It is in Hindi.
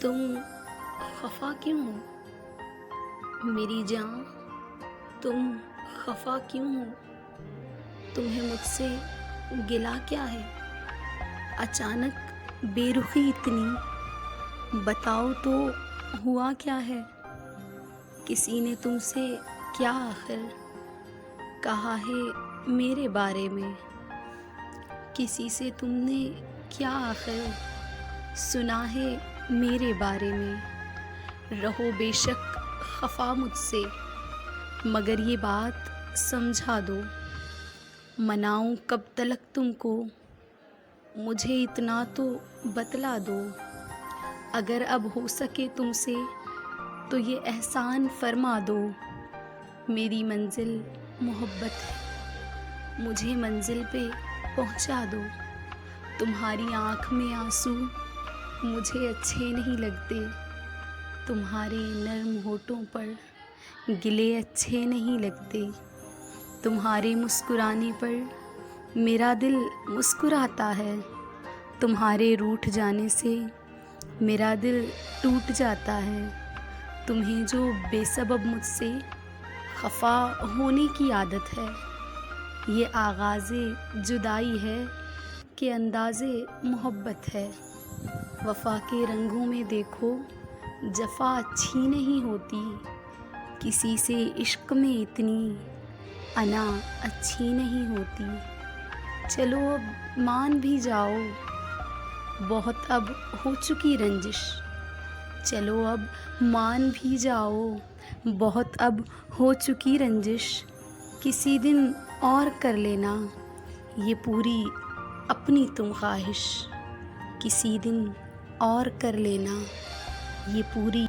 तुम खफा क्यों हो मेरी जान? तुम खफा क्यों हो? तुम्हें मुझसे गिला क्या है? अचानक बेरुखी इतनी, बताओ तो हुआ क्या है? किसी ने तुमसे क्या आखिर कहा है मेरे बारे में? किसी से तुमने क्या आखिर सुना है मेरे बारे में? रहो बेशक खफा मुझसे, मगर ये बात समझा दो। मनाऊं कब तलक तुमको, मुझे इतना तो बतला दो। अगर अब हो सके तुमसे तो ये एहसान फरमा दो। मेरी मंजिल मोहब्बत है, मुझे मंजिल पे पहुंचा दो। तुम्हारी आँख में आंसू मुझे अच्छे नहीं लगते, तुम्हारे नर्म होठों पर गिले अच्छे नहीं लगते। तुम्हारे मुस्कुराने पर मेरा दिल मुस्कुराता है, तुम्हारे रूठ जाने से मेरा दिल टूट जाता है। तुम्हें जो बेसबब मुझसे खफा होने की आदत है, ये आगाज़े जुदाई है कि अंदाज़े मोहब्बत है। वफ़ा के रंगों में देखो जफ़ा अच्छी नहीं होती, किसी से इश्क में इतनी अना अच्छी नहीं होती। चलो अब मान भी जाओ, बहुत अब हो चुकी रंजिश। चलो अब मान भी जाओ, बहुत अब हो चुकी रंजिश। किसी दिन और कर लेना ये पूरी अपनी तुम ख्वाहिश। किसी दिन और कर लेना ये पूरी